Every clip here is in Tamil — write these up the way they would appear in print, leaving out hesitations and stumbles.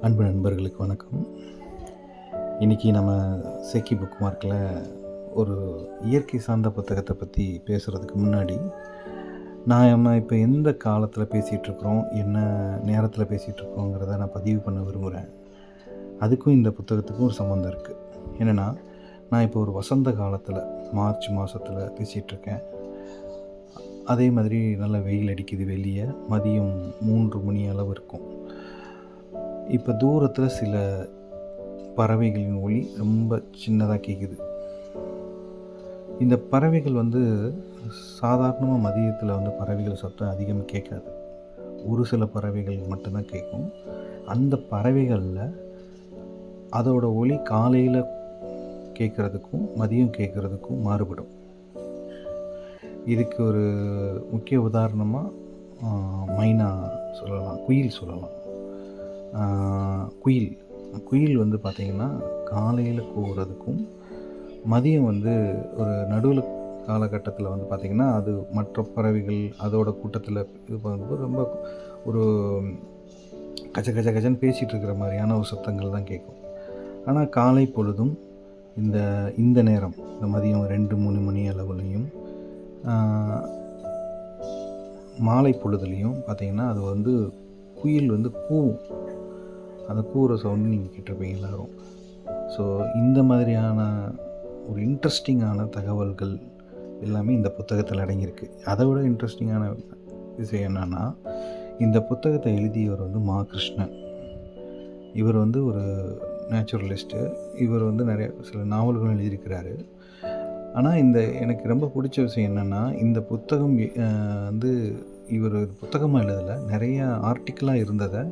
அன்பு நண்பர்களுக்கு வணக்கம். இன்றைக்கி நம்ம சேக்கி புக் மார்க்கில் ஒரு இயற்கை சார்ந்த புத்தகத்தை பற்றி பேசுகிறதுக்கு முன்னாடி, நம்ம இப்போ எந்த காலத்தில் பேசிகிட்ருக்குறோம், என்ன நேரத்தில் பேசிகிட்ருக்கோங்கிறத நான் பதிவு பண்ண விரும்புகிறேன். அதுக்கும் இந்த புத்தகத்துக்கும் ஒரு சம்மந்தம் இருக்குது. என்னென்னா, நான் இப்போ ஒரு வசந்த காலத்தில் மார்ச் மாதத்தில் பேசிகிட்ருக்கேன். அதே மாதிரி நல்ல வெயில் அடிக்குது வெளியே. மதியம் 3 மணி அளவு இருக்கும். இப்போ தூரத்தில் சில பறவைகளின் ஒலி ரொம்ப சின்னதாக கேட்குது. இந்த பறவைகள் சாதாரணமாக மதியத்தில் பறவைகள் சத்தம் அதிகமாக கேட்காது. ஒரு சில பறவைகள் மட்டும்தான் கேட்கும். அந்த பறவைகளில் அதோட ஒலி காலையில் கேட்குறதுக்கும் மதியம் கேட்குறதுக்கும் மாறுபடும். இதுக்கு ஒரு முக்கிய உதாரணமாக மைனா சொல்லலாம், குயில் சொல்லலாம். குயில் பார்த்திங்கன்னா காலையில் கூவுறதுக்கும் மதியம் ஒரு நடுவில் காலகட்டத்தில் பார்த்திங்கன்னா அது மற்ற பறவைகள் அதோட கூட்டத்தில் இது ரொம்ப ஒரு கச்ச கச்ச கச்சன்னு பேசிகிட்டு இருக்கிற மாதிரியான ஒரு சத்தங்கள் தான் கேட்கும். ஆனால் காலை பொழுதும் இந்த நேரம் இந்த மதியம் 2-3 மணி அளவுலையும் மாலை பொழுதுலையும் பார்த்திங்கன்னா அது குயில் கூவும். அந்த கூவுற சவுண்டு நீங்கள் கேட்டிருப்பீங்க எல்லோரும். ஸோ இந்த மாதிரியான ஒரு இன்ட்ரெஸ்டிங்கான தகவல்கள் எல்லாமே இந்த புத்தகத்தில் அடங்கியிருக்கு. அதை விட இன்ட்ரெஸ்டிங்கான விஷயம் என்னென்னா, இந்த புத்தகத்தை எழுதியவர் மா. கிருஷ்ணன். இவர் ஒரு நேச்சுரலிஸ்ட்டு. இவர் நிறைய சில நாவல்கள் எழுதியிருக்கிறாரு. ஆனால் எனக்கு ரொம்ப பிடிச்ச விஷயம் என்னென்னா, இந்த புத்தகம் இவர் புத்தகமாக எழுதலை, நிறைய ஆர்டிக்கிளாக இருந்ததை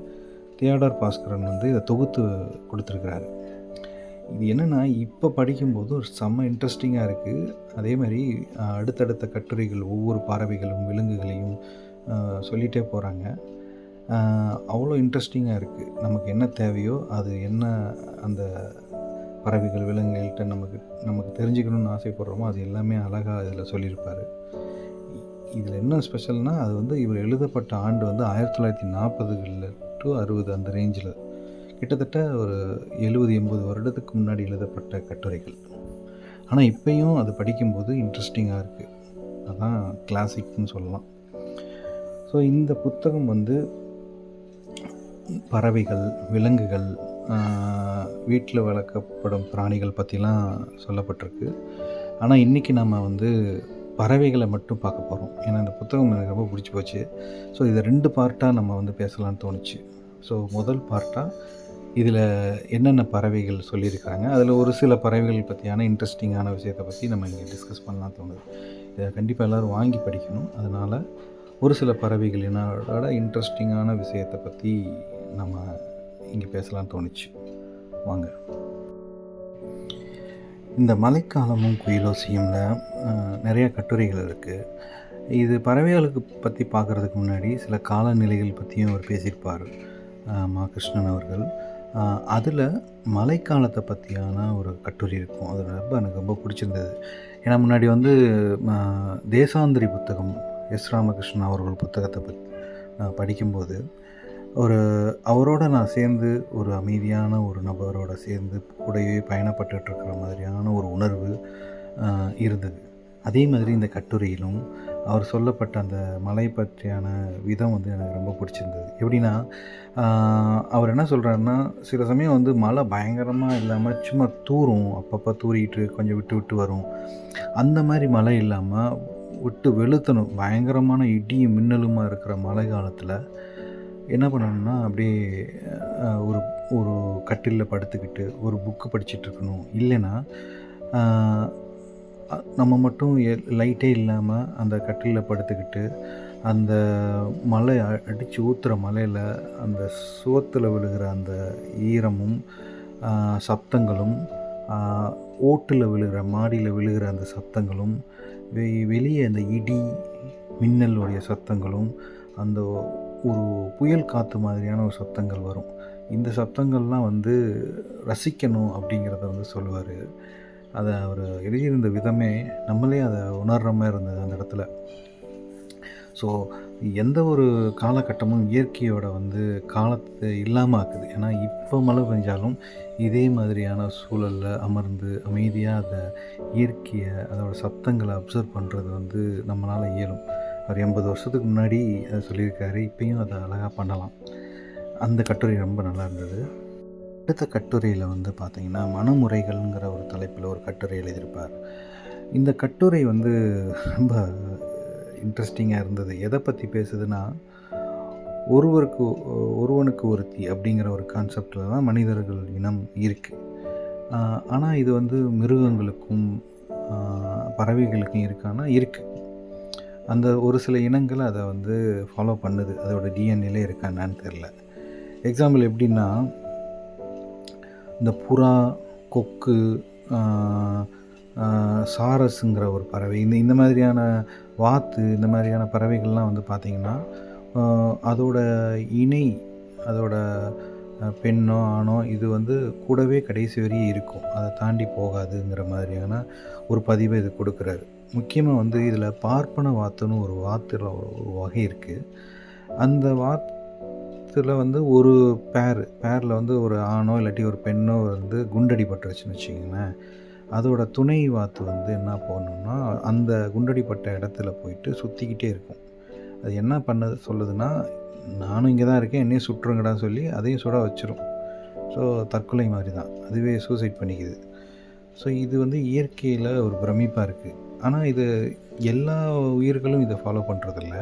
தியோடர் பாஸ்கரன் இதை தொகுத்து கொடுத்துருக்கிறாரு. இது என்னென்னா, இப்போ படிக்கும்போது ஒரு செம்ம இன்ட்ரெஸ்டிங்காக இருக்குது. அதே மாதிரி அடுத்தடுத்த கட்டுரைகள் ஒவ்வொரு பறவைகளும் விலங்குகளையும் சொல்லிகிட்டே போகிறாங்க. அவ்வளோ இன்ட்ரெஸ்டிங்காக இருக்குது. நமக்கு என்ன தேவையோ அது என்ன அந்த பறவைகள் விலங்குகள்கிட்ட நமக்கு தெரிஞ்சுக்கணுன்னு ஆசைப்படுறோமோ அது எல்லாமே அழகாக இதில் சொல்லியிருப்பார். இதில் என்ன ஸ்பெஷல்னால், அது இவர் எழுதப்பட்ட ஆண்டு 1940களில் to 60 அந்த ரேஞ்சில், கிட்டத்தட்ட ஒரு 70-80 வருடத்துக்கு முன்னாடி எழுதப்பட்ட கட்டுரைகள். ஆனால் இப்போயும் அது படிக்கும்போது இன்ட்ரெஸ்டிங்காக இருக்குது. அதுதான் கிளாசிக்னு சொல்லலாம். ஸோ இந்த புத்தகம் பறவைகள், விலங்குகள், வீட்டில் வளர்க்கப்படும் பிராணிகள் பற்றிலாம் சொல்லப்பட்டிருக்கு. ஆனால் இன்றைக்கி நம்ம பறவைகளை மட்டும் பார்க்க போகிறோம். ஏன்னா இந்த புத்தகம் எனக்கு ரொம்ப பிடிச்சி போச்சு. ஸோ இதை 2 பார்ட்டாக நம்ம பேசலான்னு தோணுச்சு. ஸோ முதல் பார்ட்டாக இதில் என்னென்ன பறவைகள் சொல்லியிருக்காங்க, அதில் ஒரு சில பறவைகள் பற்றியான இன்ட்ரெஸ்டிங்கான விஷயத்தை பற்றி நம்ம இங்கே டிஸ்கஸ் பண்ணலாம் தோணுது. இதை கண்டிப்பாக எல்லோரும் வாங்கி படிக்கணும். அதனால் ஒரு சில பறவைகளினோட இன்ட்ரெஸ்டிங்கான விஷயத்தை பற்றி நம்ம இங்கே பேசலான்னு தோணுச்சு. வாங்க. இந்த மழைக்காலமும் குயிலோசையும்ல நிறையா கட்டுரைகள் இருக்குது. இது பறவைகளுக்கு பற்றி பார்க்குறதுக்கு முன்னாடி சில காலநிலைகள் பற்றியும் அவர் பேசியிருப்பார், மா. கிருஷ்ணன் அவர்கள். அதில் மழைக்காலத்தை பற்றியான ஒரு கட்டுரை இருக்கும். அது எனக்கு ரொம்ப பிடிச்சிருந்தது. ஏன்னா முன்னாடி தேசாந்திரி புத்தகம் எஸ். ராமகிருஷ்ணன் அவர்கள் புத்தகத்தை படிக்கும்போது அவரோட நான் சேர்ந்து ஒரு அமைதியான ஒரு நபரோட சேர்ந்து கூடவே பயணப்பட்டுருக்கிற மாதிரியான ஒரு உணர்வு இருந்தது. அதே மாதிரி இந்த கட்டுரையிலும் அவர் சொல்லப்பட்ட அந்த மலை பற்றியான விதம் எனக்கு ரொம்ப பிடிச்சிருந்தது. எப்படின்னா, அவர் என்ன சொல்கிறாருன்னா, சில சமயம் மழை பயங்கரமாக இல்லாமல் சும்மா தூரும், அப்பப்போ தூரிட்டு கொஞ்சம் விட்டு விட்டு வரும். அந்த மாதிரி மழை இல்லாமல் விட்டு வெளுத்தணும், பயங்கரமான இடியும் மின்னலுமாக இருக்கிற மழை காலத்தில் என்ன பண்ணணும்னா, அப்படியே ஒரு ஒரு கட்டிலில் படுத்துக்கிட்டு ஒரு புக்கு படிச்சுட்ருக்கணும். இல்லைன்னா நம்ம மட்டும் லைட்டே இல்லாமல் அந்த கட்டிலில் படுத்துக்கிட்டு அந்த மழை அடித்து ஊற்றுற மழையில் அந்த சுவத்தில் விழுகிற அந்த ஈரமும் சத்தங்களும், ஓட்டில் விழுகிற மாடியில் விழுகிற அந்த சத்தங்களும், வெளியே அந்த இடி மின்னலுடைய சத்தங்களும், அந்த ஒரு புயல் காற்று மாதிரியான ஒரு சத்தங்கள் வரும். இந்த சத்தங்கள்லாம் ரசிக்கணும் அப்படிங்கிறத சொல்லுவார். அதை அவர் எழுதியிருந்த விதமே நம்மளே அதை உணர்கிற மாதிரி இருந்தது அந்த இடத்துல. ஸோ எந்த ஒரு காலகட்டமும் இயற்கையோட வந்து காலத்தை இல்லாமல் ஆக்குது. ஏன்னா இப்போ மழை பெஞ்சாலும் இதே மாதிரியான சூழல்ல அமர்ந்து அமைதியாக அதை இயற்கையை அதோட சத்தங்களை அப்சர்வ் பண்ணுறது வந்து நம்மளால் இயலும். ஒரு 80 வருஷத்துக்கு முன்னாடி அதை சொல்லியிருக்காரு. இப்பயும் அதை அழகாக பண்ணலாம். அந்த கட்டுரை ரொம்ப நல்லா இருந்தது. அடுத்த கட்டுரையில் வந்து பார்த்திங்கன்னா மனமுறைகள்ங்கிற ஒரு தலைப்பில் ஒரு கட்டுரை எழுதியிருப்பார். இந்த கட்டுரை வந்து ரொம்ப இன்ட்ரெஸ்டிங்காக இருந்தது. எதை பற்றி பேசுதுன்னா, ஒருவனுக்கு ஒருத்தி அப்படிங்கிற ஒரு கான்செப்டில் தான் மனிதர்கள் இனம் இருக்குது. ஆனால் இது வந்து மிருகங்களுக்கும் பறவைகளுக்கும் இருக்கான்னா இருக்குது. அந்த ஒரு சில இனங்கள் அதை வந்து ஃபாலோ பண்ணுது. அதோட டிஎன்ஏல இருக்கா என்னான்னு தெரில. எக்ஸாம்பிள் எப்படின்னா, இந்த புறா, கொக்கு, சாரஸுங்கிற ஒரு பறவை, இந்த மாதிரியான வாத்து, இந்த மாதிரியான பறவைகள்லாம் வந்து பார்த்திங்கன்னா அதோட இணை, அதோட பெண்ணோ ஆணோ இது வந்து கூடவே கடைசி வரையும் இருக்கும். அதை தாண்டி போகாதுங்கிற மாதிரியான ஒரு பதிவை இது கொடுக்குறாரு. முக்கியமாக வந்து இதில் பார்ப்பன வாத்துன்னு ஒரு வாத்தில் ஒரு வகை இருக்குது. அந்த வாத்தில் வந்து ஒரு பேரில் வந்து ஒரு ஆணோ இல்லாட்டி ஒரு பெண்ணோ வந்து குண்டடிப்பட்டுருச்சுன்னு வச்சுக்கோங்களேன். அதோட துணை வாத்து வந்து என்ன பண்ணணும்னா, அந்த குண்டடிப்பட்ட இடத்துல போயிட்டு சுற்றிக்கிட்டே இருக்கும். அது என்ன பண்ணது சொல்லுதுன்னா, நானும் இங்கே தான் இருக்கேன், என்னையும் சுட்டுருங்கடான்னு சொல்லி அதையும் சுட வச்சிரும். ஸோ தற்கொலை மாதிரி தான், அதுவே சூசைட் பண்ணிக்குது. ஸோ இது வந்து இயற்கையில் ஒரு பிரமிப்பாக இருக்குது. ஆனால் இது எல்லா உயிர்களும் இதை ஃபாலோ பண்ணுறதில்ல.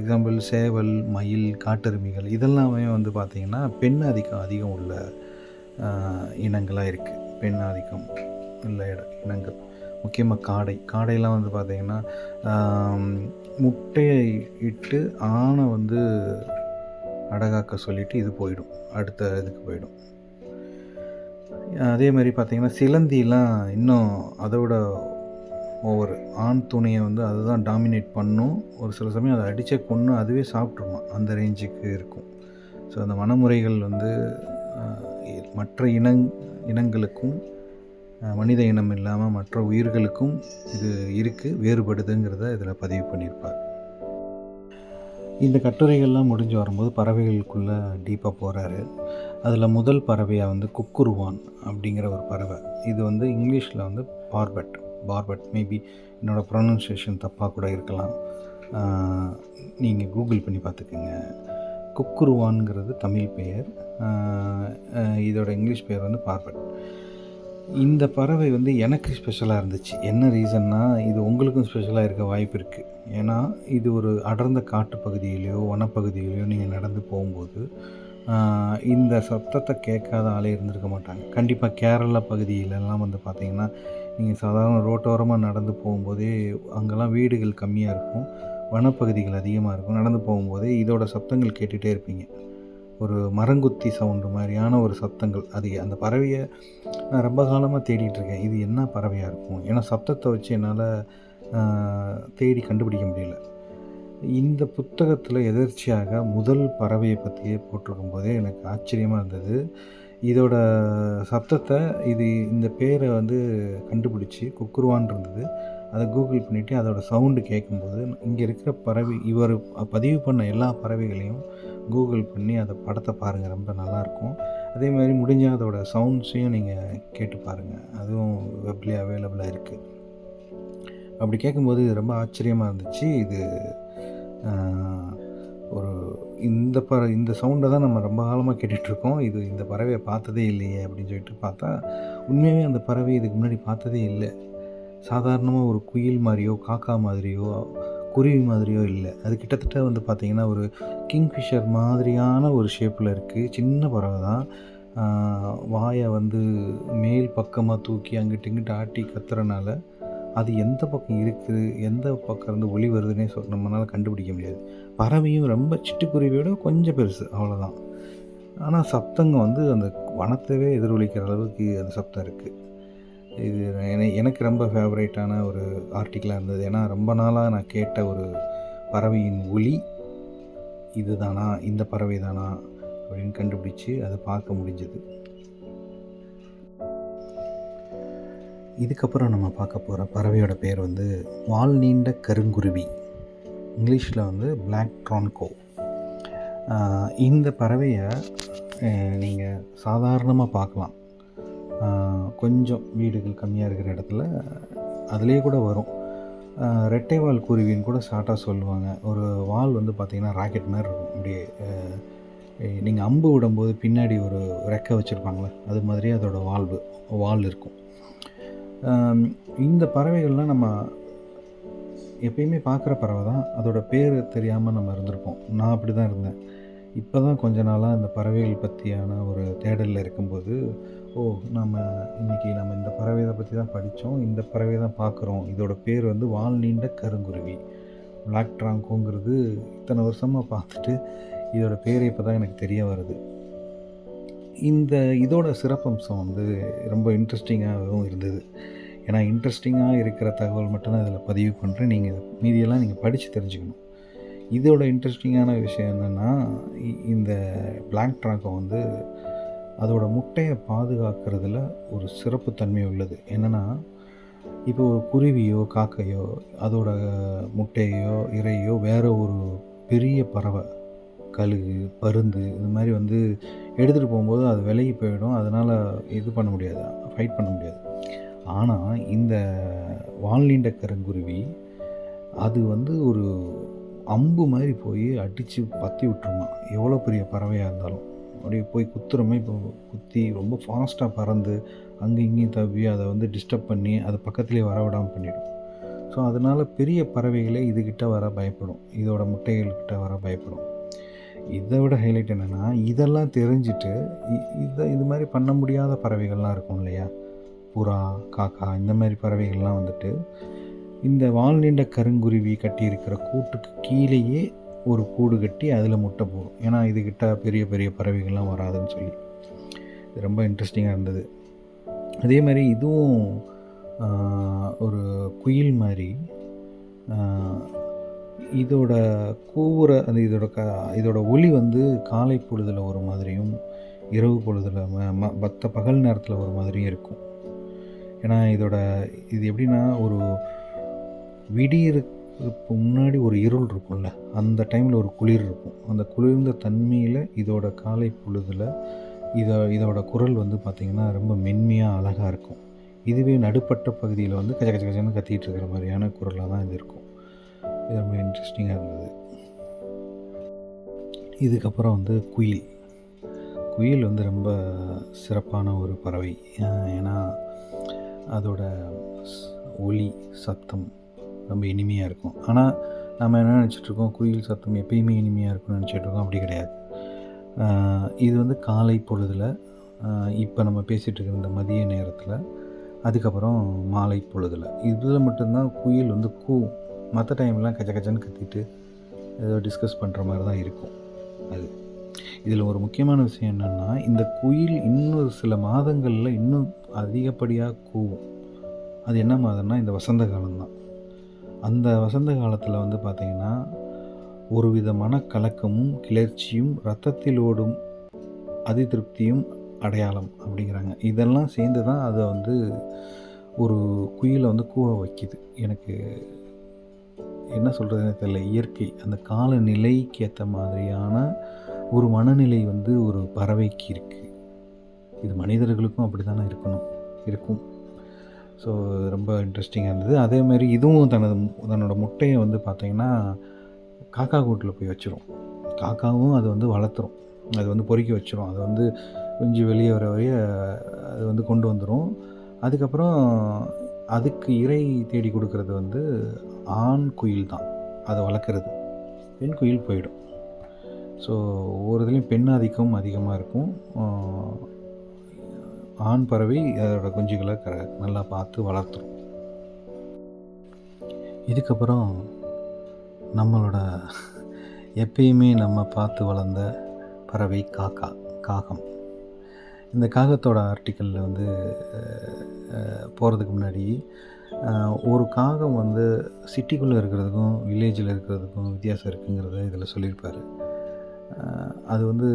எக்ஸாம்பிள் சேவல், மயில், காட்டெருமைகள் இதெல்லாமே வந்து பார்த்திங்கன்னா பெண் அதிகம் உள்ள இனங்களாக இருக்குது. பெண் ஆதிக்கம் உள்ள இனங்கள். முக்கியமாக காடையெல்லாம் வந்து பார்த்திங்கன்னா முட்டையை இட்டு ஆணை வந்து அடகாக்க சொல்லிவிட்டு இது போயிடும், அடுத்த இதுக்கு போயிடும். அதே மாதிரி பார்த்திங்கன்னா சிலந்திலாம் இன்னும் அதோட ஒவ்வொரு ஆண் துணையை வந்து அதுதான் டாமினேட் பண்ணும். ஒரு சில சமயம் அதை அடித்த கொன்று அதுவே சாப்பிட்ருமா, அந்த ரேஞ்சுக்கு இருக்கும். ஸோ அந்த மனமுறைகள் வந்து மற்ற இனங்களுக்கும் மனித இனம் இல்லாமல் மற்ற உயிர்களுக்கும் இது இருக்குது, வேறுபடுதுங்கிறத இதில் பதிவு பண்ணியிருப்பார். இந்த கட்டுரைகள்லாம் முடிஞ்சு வரும்போது பறவைகளுக்குள்ளே டீப்பாக போகிறாரு. அதில் முதல் பறவையாக வந்து குக்குருவான் அப்படிங்கிற ஒரு பறவை. இது வந்து இங்கிலீஷில் வந்து பார்பட் மேபி என்னோடய ப்ரொனன்சியேஷன் தப்பாக கூட இருக்கலாம். நீங்கள் கூகுள் பண்ணி பார்த்துக்குங்க. குக்குருவான்ங்கிறது தமிழ் பெயர், இதோட இங்கிலீஷ் பெயர் வந்து பார்பட். இந்த பறவை வந்து எனக்கு ஸ்பெஷலாக இருந்துச்சு. என்ன ரீசன்னா, இது உங்களுக்கும் ஸ்பெஷலாக இருக்க வாய்ப்பு இருக்குது. ஏன்னா இது ஒரு அடர்ந்த காட்டு பகுதியிலையோ வனப்பகுதியிலையோ நீங்கள் நடந்து போகும்போது இந்த சத்தத்தை கேட்காத ஆளே இருந்திருக்க மாட்டாங்க. கண்டிப்பாக கேரளா பகுதியிலலாம் வந்து பார்த்திங்கன்னா, நீங்கள் சாதாரண ரோட்டோரமாக நடந்து போகும்போதே அங்கெல்லாம் வீடுகள் கம்மியாக இருக்கும், வனப்பகுதிகள் அதிகமாக இருக்கும். நடந்து போகும்போதே இதோட சத்தங்கள் கேட்டுகிட்டே இருப்பீங்க. ஒரு மரங்குத்தி சவுண்டு மாதிரியான ஒரு சத்தங்கள். அது அந்த பறவையை நான் ரொம்ப காலமாக தேடிட்டுருக்கேன். இது என்ன பறவையாக இருக்கும்? ஏன்னா சத்தத்தை வச்சு என்னால் தேடி கண்டுபிடிக்க முடியல. இந்த புத்தகத்தில் எதர்ச்சியாக முதல் பறவையை பற்றியே போட்டிருக்கும் போதே எனக்கு ஆச்சரியமாக இருந்தது. இதோட சத்தத்தை இந்த பேரை வந்து கண்டுபிடிச்சி குக்குருவான் இருந்தது. அதை கூகுள் பண்ணிவிட்டு அதோட சவுண்டு கேட்கும்போது இங்கே இருக்கிற பறவை, இவர் பதிவு பண்ண எல்லா பறவைகளையும் கூகுள் பண்ணி அதை படத்தை பாருங்கள், ரொம்ப நல்லாயிருக்கும். அதே மாதிரி முடிஞ்சால் அதோட சவுண்ட்ஸையும் நீங்கள் கேட்டு பாருங்கள், அதுவும் வெப்லேயே அவைலபிளாக இருக்குது. அப்படி கேட்கும்போது இது ரொம்ப ஆச்சரியமாக இருந்துச்சு. இது ஒரு இந்த சவுண்டை தான் நம்ம ரொம்ப காலமாக கேட்டுட்ருக்கோம். இந்த பறவையை பார்த்ததே இல்லையே அப்படின்னு சொல்லிட்டு பார்த்தா, உண்மையாகவே அந்த பறவை இதுக்கு முன்னாடி பார்த்ததே இல்லை. சாதாரணமாக ஒரு குயில் மாதிரியோ காக்கா மாதிரியோ குருவி மாதிரியோ இல்லை. அது கிட்டத்தட்ட வந்து பார்த்திங்கன்னா ஒரு கிங்ஃபிஷர் மாதிரியான ஒரு ஷேப்பில் இருக்குது. சின்ன பறவை தான். வாயை வந்து மேல் பக்கமாக தூக்கி அங்கிட்டு இங்கிட்டு ஆட்டி கத்துறனால அது எந்த பக்கம் இருக்குது, எந்த பக்கம் இருந்து ஒலி வருதுன்னே நம்மளால் கண்டுபிடிக்க முடியாது. பறவையும் ரொம்ப சிட்டுக்குருவியோட கொஞ்சம் பெருசு, அவ்வளோதான். ஆனால் சத்தங்க வந்து அந்த வனத்தவே எதிரொலிக்கிற அளவுக்கு அந்த சத்தம் இருக்குது. இது எனக்கு ரொம்ப ஃபேவரேட்டான ஒரு ஆர்டிக்கலாக இருந்தது. ஏன்னா ரொம்ப நாளாக நான் கேட்ட ஒரு பறவையின் ஒலி இது தானா, இந்த பறவை தானா அப்படின்னு கண்டுபிடிச்சி அதை பார்க்க முடிஞ்சது. இதுக்கப்புறம் நம்ம பார்க்க போகிற பறவையோட பேர் வந்து வால் நீண்ட கருங்குருவி. இங்கிலீஷில் வந்து பிளாக் ட்ரான்கோ. இந்த பறவையை நீங்கள் சாதாரணமாக பார்க்கலாம். கொஞ்சம் வீடுகள் கம்மியாக இருக்கிற இடத்துல அதிலே கூட வரும். ரெட்டை வால் குருவின்னு கூட ஷார்ட்டாக சொல்லுவாங்க. ஒரு வால் வந்து பார்த்திங்கன்னா ராக்கெட் மாதிரி இருக்கும். அப்படியே நீங்கள் அம்பு விடும்போது பின்னாடி ஒரு ரெக்கை வச்சுருப்பாங்களே, அது மாதிரி அதோட வால் இருக்கும். இந்த பறவைகள்லாம் நம்ம எப்பயுமே பார்க்குற பறவை தான். அதோட பேர் தெரியாமல் நம்ம இருந்திருப்போம். நான் அப்படி தான் இருந்தேன். இப்போ தான் கொஞ்ச நாளாக இந்த பறவைகள் பற்றியான ஒரு தேடலில் இருக்கும்போது, இன்றைக்கி நம்ம இந்த பறவையை பற்றி தான் படித்தோம், இந்த பறவையை தான் பார்க்குறோம். இதோட பேர் வந்து வால் நீண்ட கருங்குருவி, பிளாக் ட்ராங்கோங்கிறது. இத்தனை வருஷமாக பார்த்துட்டு இதோட பேர் இப்போ தான் எனக்கு தெரிய வருது. இதோட சிறப்பம்சம் வந்து ரொம்ப இன்ட்ரெஸ்டிங்காகவும் இருந்தது. ஏன்னா இன்ட்ரெஸ்டிங்காக இருக்கிற தகவல் மட்டும்தான் இதில் பதிவு பண்ணுறேன். நீங்கள் மீதியெல்லாம் நீங்கள் படித்து தெரிஞ்சுக்கணும். இதோட இன்ட்ரெஸ்டிங்கான விஷயம் என்னென்னா, இந்த பிளாக் ட்ராங்கோ வந்து அதோட முட்டையை பாதுகாக்கிறதுல ஒரு சிறப்பு தன்மை உள்ளது. என்னென்னா, இப்போ ஒரு குருவியோ காக்கையோ அதோட முட்டையோ இறையோ வேறு ஒரு பெரிய பறவை, கழுகு, பருந்து இது மாதிரி வந்து எடுத்துகிட்டு போகும்போது அது விலகி போயிடும். அதனால் இது பண்ண முடியாது, ஃபைட் பண்ண முடியாது. ஆனால் இந்த வால் நீண்ட கருங்குருவி அது வந்து ஒரு அம்பு மாதிரி போய் அடித்து பற்றி விட்டுருமா. எவ்வளோ பெரிய பறவையாக இருந்தாலும் அப்படியே போய் குத்துறமே. இப்போ குத்தி ரொம்ப ஃபாஸ்ட்டாக பறந்து அங்கே இங்கேயும் தவ்வி அதை வந்து டிஸ்டர்ப் பண்ணி அதை பக்கத்துலேயே வர விடாமல் பண்ணிடும். ஸோ அதனால் பெரிய பறவைகளே இதுக்கிட்ட வர பயப்படும், இதோட முட்டைகள்கிட்ட வர பயப்படும். இதை விட ஹைலைட் என்னென்னா, இதெல்லாம் தெரிஞ்சுட்டு இது மாதிரி பண்ண முடியாத பறவைகள்லாம் இருக்கும் இல்லையா, புறா, காக்கா, இந்த மாதிரி பறவைகள்லாம் வந்துட்டு இந்த வால் நீண்ட கருங்குருவி கட்டியிருக்கிற கூட்டுக்கு கீழேயே ஒரு கூடு கட்டி அதில் முட்டை போடும். ஏன்னா இதுக்கிட்ட பெரிய பெரிய பறவைகள்லாம் வராதுன்னு சொல்லி. இது ரொம்ப இன்ட்ரெஸ்டிங்காக இருந்தது. அதே மாதிரி இதுவும் ஒரு குயில் மாதிரி இதோட கூவுற அந்த இதோட ஒலி வந்து காலை பொழுதில் ஒரு மாதிரியும் இரவு பொழுதில் மற்ற பகல் நேரத்தில் ஒரு மாதிரியும் இருக்கும். ஏன்னா இது எப்படின்னா, ஒரு விடியறதுக்கு முன்னாடி ஒரு இருள் இருக்கும்ல, அந்த டைமில் ஒரு குளிர் இருக்கும். அந்த குளிர்ந்த தன்மையில் இதோட காலை பொழுதில் இதோட குரல் வந்து பார்த்திங்கன்னா ரொம்ப மென்மையாக அழகாக இருக்கும். இதுவே நடுப்பட்ட பகுதியில் வந்து கச்ச கச்ச கச்சன்னு கத்திகிட்டு இருக்கிற மாதிரியான குரலாக தான் இது இருக்கும். இது ரொம்ப இன்ட்ரெஸ்டிங்காக இருந்தது. இதுக்கப்புறம் வந்து குயில் வந்து ரொம்ப சிறப்பான ஒரு பறவை. ஏன்னா அதோட ஒலி சத்தம் ரொம்ப இனிமையாக இருக்கும். ஆனால் நம்ம என்ன நினச்சிட்ருக்கோம், குயில் சத்தம் எப்பயுமே இனிமையாக இருக்கும்னு நினச்சிட்ருக்கோம். அப்படி கிடையாது. இது வந்து காலை பொழுதில், இப்போ நம்ம பேசிகிட்ருக்கிற இந்த மதிய நேரத்தில், அதுக்கப்புறம் மாலை பொழுதில், இதில் மட்டும்தான் குயில் வந்து கூவும். மற்ற டைம்லாம் கச்ச கச்சன்னு கத்திட்டு ஏதோ டிஸ்கஸ் பண்ணுற மாதிரி தான் இருக்கும். இதில் ஒரு முக்கியமான விஷயம் என்னென்னா, இந்த குயில் இன்னும் சில மாதங்களில் இன்னும் அதிகப்படியாக கூவும். அது என்ன மாதம்னா இந்த வசந்த காலம்தான். அந்த வசந்த காலத்தில் வந்து பார்த்திங்கன்னா, ஒரு வித மனக்கலக்கமும் கிளர்ச்சியும் இரத்தத்தில் ஓடும் அதிருப்தியும் அடையாளம் அப்படிங்கிறாங்க. இதெல்லாம் சேர்ந்து தான் அதை வந்து ஒரு குயிலை வந்து கூவ வைக்குது. எனக்கு என்ன சொல்கிறதுன்னு தெரியல. இயற்கை அந்த காலநிலைக்கு ஏற்ற மாதிரியான ஒரு மனநிலை வந்து ஒரு பறவைக்கு இருக்குது. இது மனிதர்களுக்கும் அப்படி தானே இருக்கும். ஸோ ரொம்ப இன்ட்ரெஸ்டிங்காக இருந்தது. அதேமாதிரி இதுவும் தன்னோட முட்டையை வந்து பார்த்திங்கன்னா காக்கா கூட்டில் போய் வச்சிரும். காக்காவும் அதை வந்து வளர்த்துரும், அது வந்து பொறுக்கி வச்சிரும். அதை வந்து கொஞ்சம் வெளியே வர அது வந்து கொண்டு வந்துடும். அதுக்கப்புறம் அதுக்கு இறை தேடி கொடுக்கறது வந்து ஆண் குயில் தான் அதை வளர்க்குறது. பெண் குயில் போயிடும். ஸோ ஒவ்வொரு இதுலேயும் பெண் ஆதிக்கம் அதிகமாக இருக்கும். ஆண் பறவை அதோட குஞ்சுகளை நல்லா பார்த்து வளர்த்துரும். இதுக்கப்புறம் நம்மளோட எப்பயுமே நம்ம பார்த்து வளர்ந்த பறவை காகம். இந்த காகத்தோட ஆர்டிக்கலில் வந்து போகிறதுக்கு முன்னாடி ஒரு காகம் வந்து சிட்டிக்குள்ளே இருக்கிறதுக்கும் வில்லேஜில் இருக்கிறதுக்கும் வித்தியாசம் இருக்குங்கிறத இதில் சொல்லியிருப்பார். அது வந்து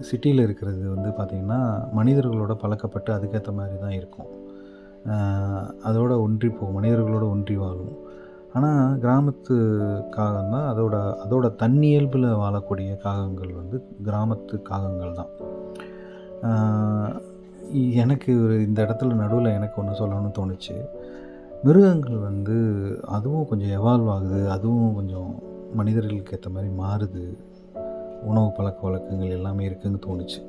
சிட்டியில் இருக்கிறது வந்து பார்த்திங்கன்னா மனிதர்களோட பழக்கப்பட்டு அதுக்கேற்ற மாதிரி தான் இருக்கும். அதோட ஒன்றி போகும், மனிதர்களோட ஒன்றி வாழும். ஆனால் கிராமத்து காகம் தான் அதோட தன்னியல்பில் வாழக்கூடிய காகங்கள் வந்து கிராமத்து காகங்கள் தான். எனக்கு இந்த இடத்துல நடுவில் எனக்கு ஒன்று சொல்லணும்னு தோணுச்சு. மிருகங்கள் வந்து அதுவும் கொஞ்சம் எவால்வ் ஆகுது, அதுவும் கொஞ்சம் மனிதர்களுக்கு ஏற்ற மாதிரி மாறுது, உணவு பழக்கவழக்கங்கள் எல்லாமே இருக்குதுன்னு தோணுச்சு.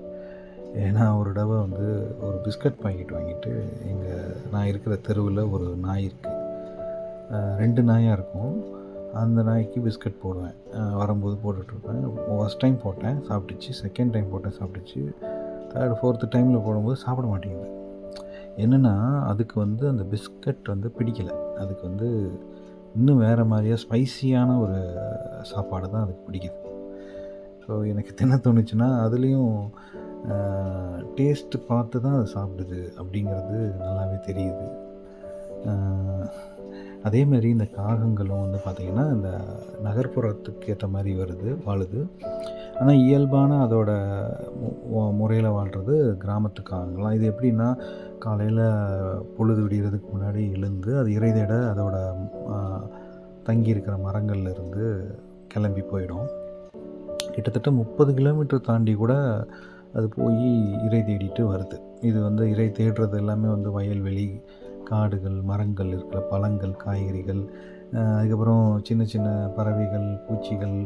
ஏன்னா ஒரு தடவை வந்து ஒரு பிஸ்கட் பாக்கெட் வாங்கிட்டு நான் இருக்கிற தெருவில் ஒரு நாய் இருக்குது. 2 நாயாக இருக்கும். அந்த நாய்க்கு பிஸ்கட் போடுவேன், வரும்போது போட்டுட்ருப்பேன். ஃபஸ்ட் டைம் போட்டேன், சாப்பிட்டுச்சு. செகண்ட் டைம் போட்டேன், சாப்பிட்டுச்சு. தேர்டு 4th டைமில் போடும்போது சாப்பிட மாட்டேங்குது. என்னென்னா அதுக்கு வந்து அந்த பிஸ்கட் வந்து பிடிக்கலை. அதுக்கு வந்து இன்னும் வேறு மாதிரியா ஸ்பைசியான ஒரு சாப்பாடு தான் அதுக்கு பிடிக்குது. ஸோ எனக்கு என்ன தோணுச்சுன்னா, அதுலேயும் டேஸ்ட்டு பார்த்து தான் அது சாப்பிடுது அப்படிங்கிறது நல்லாவே தெரியுது. அதேமாரி இந்த காகங்களும் வந்து பார்த்திங்கன்னா இந்த நகர்ப்புறத்துக்கு ஏற்ற மாதிரி வாழுது. ஆனால் இயல்பான அதோட முறையில் வாழ்கிறது கிராமத்து காகங்கள்லாம். இது எப்படின்னா, காலையில் பொழுது விடிகிறதுக்கு முன்னாடி எழுந்து அது இறை தேட அதோட தங்கியிருக்கிற மரங்கள்லேருந்து கிளம்பி போயிடும். கிட்டத்தட்ட 30 கிலோமீட்டர் தாண்டி கூட அது போய் இறை தேடிட்டு வருது. இது வந்து இறை தேடுறது எல்லாமே வந்து வயல்வெளி, காடுகள், மரங்கள் இருக்கிற பழங்கள், காய்கறிகள், அதுக்கப்புறம் சின்ன சின்ன பறவைகள், பூச்சிகள்,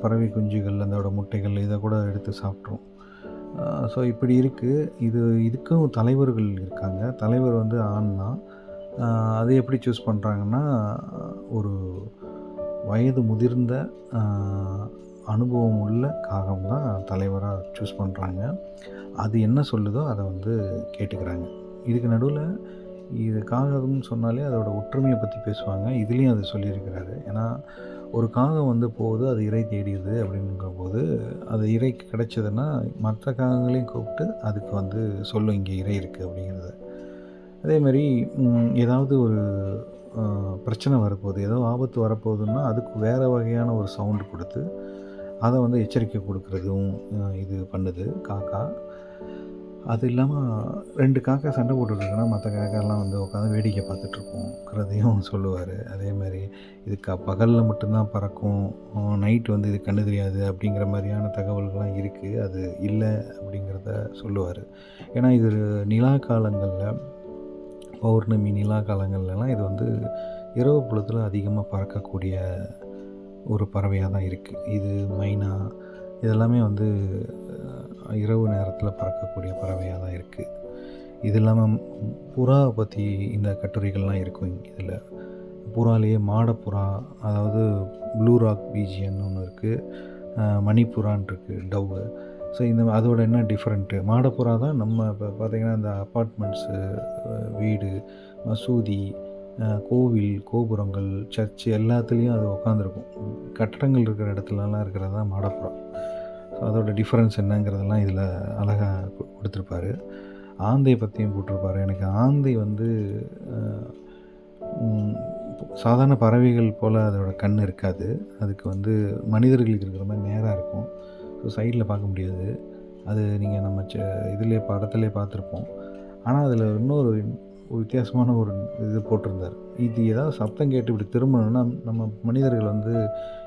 பறவை குஞ்சுகள், அதோட முட்டைகள் இதை கூட எடுத்து சாப்பிட்ரும். ஸோ இப்படி இருக்குது. இதுக்கும் தலைவர்கள் இருக்காங்க. தலைவர் வந்து ஆண் தான். அது எப்படி சூஸ் பண்ணுறாங்கன்னா, ஒரு வயது முதிர்ந்த அனுபவம் உள்ள காகம் தான் தலைவராக சூஸ் பண்ணுறாங்க. அது என்ன சொல்லுதோ அதை வந்து கேட்டுக்கிறாங்க. இதுக்கு நடுவில் இது காகம்னு சொன்னாலே அதோட ஒற்றுமையை பற்றி பேசுவாங்க. இதுலேயும் அது சொல்லியிருக்கிறாரு. ஏன்னா ஒரு காகம் வந்து போகுது, அது இறை தேடிடுது அப்படிங்கும்போது, அது இறை கிடைச்சதுன்னா மற்ற காகங்களையும் கூப்பிட்டு அதுக்கு வந்து சொல்லும் இங்கே இறை இருக்குது அப்படிங்கிறது. அதேமாதிரி ஏதாவது ஒரு பிரச்சனை வரப்போகுது, ஏதோ ஆபத்து வரப்போகுதுன்னா அதுக்கு வேறு வகையான ஒரு சவுண்டு கொடுத்து அதை வந்து எச்சரிக்கை கொடுக்குறதும் இது பண்ணுது காக்கா. அது இல்லாமல் 2 காக்கா சண்டை போட்டுட்ருக்குன்னா மற்ற காக்காலாம் வந்து உட்காந்து வேடிக்கை பார்த்துட்ருக்கோங்கிறதையும் சொல்லுவார். அதேமாதிரி இது பகலில் மட்டும்தான் பறக்கும், நைட்டு வந்து இது கண்ணு தெரியாது அப்படிங்கிற மாதிரியான தகவல்கள்லாம் இருக்குது. அது இல்லை அப்படிங்கிறத சொல்லுவார். ஏன்னா இது நிலா காலங்களில், பௌர்ணமி நிலா காலங்கள்லாம் இது வந்து இரவு பொழுதில் அதிகமாக பறக்கக்கூடிய ஒரு பறவையாக தான் இருக்குது. இது மைனா இதெல்லாமே வந்து இரவு நேரத்தில் பறக்கக்கூடிய பறவையாக தான் இருக்குது. இது இல்லாமல் புறாவை பற்றி இந்த கட்டுரைகள்லாம் இருக்கும். இதில் புறாலேயே மாடப்புறா, அதாவது ப்ளூ ராக் பீஜியன்னு ஒன்று இருக்குது, மணிப்புறான் இருக்குது, டவ்வு. ஸோ அதோட என்ன டிஃப்ரெண்ட்டு, மாடப்புறா தான் நம்ம இப்போ பார்த்திங்கன்னா இந்த அப்பார்ட்மெண்ட்ஸு, வீடு, மசூதி, கோவில், கோபுரங்கள், சர்ச்சு எல்லாத்துலேயும் அது உட்காந்துருக்கும். கட்டடங்கள் இருக்கிற இடத்துலலாம் இருக்கிறது தான் மாடப்புறா. ஸோ அதோட டிஃப்ரென்ஸ் என்னங்கிறதெல்லாம் இதில் அழகாக கொடுத்துருப்பாரு. ஆந்தையை பற்றியும் போட்டிருப்பாரு. எனக்கு ஆந்தை வந்து சாதாரண பறவைகள் போல் அதோட கண் இருக்காது. அதுக்கு வந்து மனிதர்களுக்கு இருக்கிற மாதிரி நேராக இருக்கும். ஸோ சைடில் பார்க்க முடியாது. அது நீங்கள் நம்ம படத்துலேயே பார்த்துருப்போம். ஆனால் அதில் இன்னொரு வித்தியாசமான ஒரு இது போட்டிருந்தார். இது ஏதாவது சப்தம் கேட்டு இப்படி திரும்பணுன்னா நம்ம மனிதர்கள் வந்து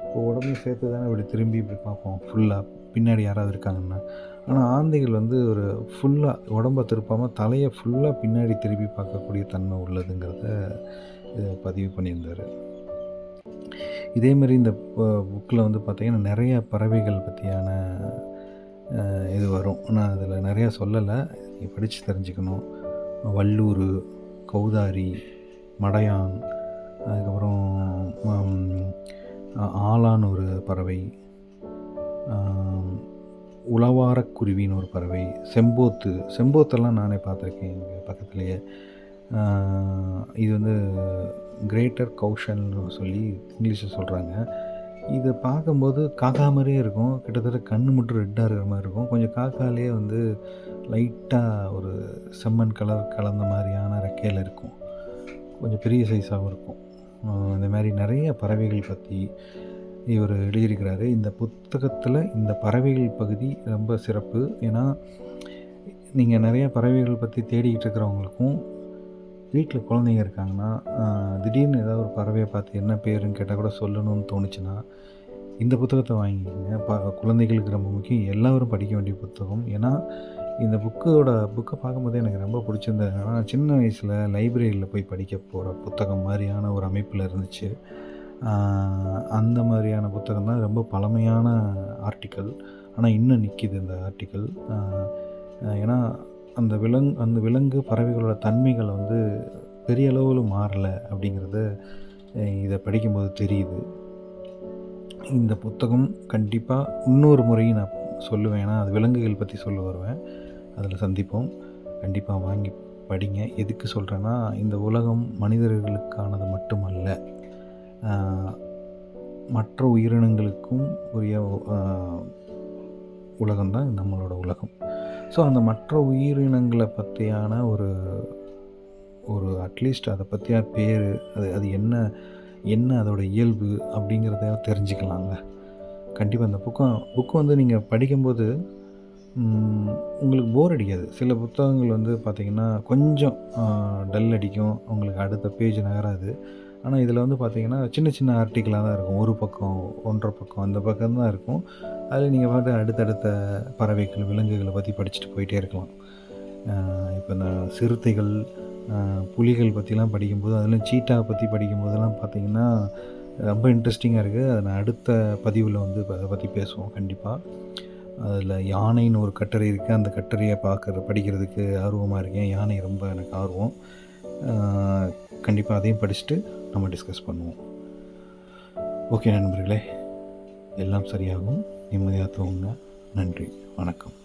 இப்போ உடம்பையும் சேர்த்து தானே இப்படி திரும்பி இப்படி பார்ப்போம் ஃபுல்லாக, பின்னாடி யாராவது இருக்காங்கன்னா. ஆனால் ஆந்தைகள் வந்து ஒரு ஃபுல்லாக உடம்பை திருப்பாமல் தலையை ஃபுல்லாக பின்னாடி திருப்பி பார்க்கக்கூடிய தன்மை உள்ளதுங்கிறத பதிவு பண்ணியிருந்தார். இதேமாரி இந்த புக்கில் வந்து பார்த்திங்கன்னா நிறைய பறவைகள் பற்றியான இது வரும். நான் அதில் நிறையா சொல்லலை, நீங்கள் படித்து தெரிஞ்சுக்கணும். வல்லூர், கௌதாரி, மடையான், அதுக்கப்புறம் ஆலான்னு ஒரு பறவை, உளவாரக்குருவின்னு ஒரு பறவை, செம்போத்தெல்லாம் நானே பார்த்துருக்கேன் எங்கள் பக்கத்துலேயே. இது வந்து கிரேட்டர் கௌஷல்னு சொல்லி இங்கிலீஷில் சொல்கிறாங்க. இதை பார்க்கும்போது காக்கா மாதிரியே இருக்கும். கிட்டத்தட்ட கண் மட்டும் ரெட்டாக இருக்கிற மாதிரி இருக்கும். கொஞ்சம் காக்காலேயே வந்து லைட்டாக ஒரு செம்மண் கலர் கலந்த மாதிரியான ரெக்கையில் இருக்கும். கொஞ்சம் பெரிய சைஸாகவும் இருக்கும். இந்த மாதிரி நிறைய பறவைகள் பற்றி இவர் எழுதியிருக்கிறாரு. இந்த புத்தகத்தில் இந்த பறவைகள் பகுதி ரொம்ப சிறப்பு. ஏன்னா நீங்கள் நிறைய பறவைகள் பற்றி தேடிக்கிட்டு இருக்கிறவங்களுக்கும் வீட்டில் குழந்தைங்க இருக்காங்கன்னா, திடீர்னு ஏதாவது ஒரு பறவையை பார்த்து என்ன பேருன்னு கேட்டால் கூட சொல்லணும்னு தோணுச்சுன்னா, இந்த புத்தகத்த வாங்கிக்கங்க. குழந்தைகளுக்கு ரொம்ப முக்கியம். எல்லாரும் படிக்க வேண்டிய புத்தகம். ஏன்னா, இந்த புக்க பார்க்கும்போதே எனக்கு ரொம்ப பிடிச்சிருந்தது. என்னன்னா, சின்ன வயசில லைப்ரரியில போய் படிக்க போகிற புத்தகம் மாரியான ஒரு அமைப்பில இருந்துச்சு. ஆ அந்த மாதிரியான புத்தகம் தான். ரொம்ப பழமையான ஆர்டிக்கிள். ஆனா இன்னும் நிக்கிது இந்த ஆர்டிக்கிள். ஏன்னா, அந்த விலங்கு, பறவைகளோட தன்மைகள் வந்து பெரிய அளவுல மாறல அப்படிங்கிறது இத படிக்கும்போது தெரியுது. இந்த புத்தகம் கண்டிப்பா இன்னொரு முறையும் நான் சொல்லுவேன். ஏன்னா, அது விலங்குகள் பத்தி சொல்ல வருவேன். அதில சந்திப்போம். கண்டிப்பா வாங்கி படிங்க. எதுக்கு சொல்றேன்னா, இந்த உலகம் மனிதர்களுக்கானது மட்டுமல்ல. ஆ மற்ற உயிரினங்களுக்கும் உரிய உலகம் தான் நம்மளோட உலகம். ஸோ அந்த மற்ற உயிரினங்கள பத்தியான ஒரு ஒரு அட்லீஸ்ட் அத பத்திய பேரு, அது என்ன என்ன அதோட இயல்பு அப்படிங்கிறத தெரிஞ்சுக்கலாங்க. கண்டிப்பா இந்த புக்கு வந்து நீங்க படிக்கும்போது உங்களுக்கு போர் அடிக்காது. சில புத்தகங்கள் வந்து பார்த்தீங்கன்னா, கொஞ்சம் டல் அடிக்கும். உங்களுக்கு அடுத்த பேஜ் நகராது. ஆனா, இதில வந்து பார்த்தீங்கன்னா, சின்ன சின்ன ஆர்டிக்கிளா தான் இருக்கும். 1 பக்கம், 1 1/2 பக்கம் அந்த பக்கம் தான் இருக்கும். அதில நீங்க பாட்டு அடுத்தடுத்த பறவைகள், விலங்குகள பத்தி படிச்சுட்டு போயிட்டே இருக்கலாம். இப்ப இந்த சிறுத்தைகள், புலிகள் பத்திலாம் படிக்கும்போது, அதிலும் சீட்டா பத்தி படிக்கும்போதெல்லாம் பார்த்தீங்கன்னா, ரொம்ப இன்ட்ரெஸ்டிங்கா இருக்கு. அத நான் அடுத்த பதிவுல வந்து அத பத்தி பேசுவோம் கண்டிப்பா. அதில யானைன்னு ஒரு கட்டுரை இருக்கு. அந்த கட்டுரைய படிக்கிறதுக்கு ஆர்வமா இருக்கேன். யானை ரொம்ப எனக்கு ஆர்வம். கண்டிப்பா அதையும் படிச்சுட்டு நம்ம டிஸ்கஸ் பண்ணுவோம். ஓகே நண்பர்களே, எல்லாம் சரியாகும். நிம்மதியா தூங்குங்க. நன்றி. வணக்கம்.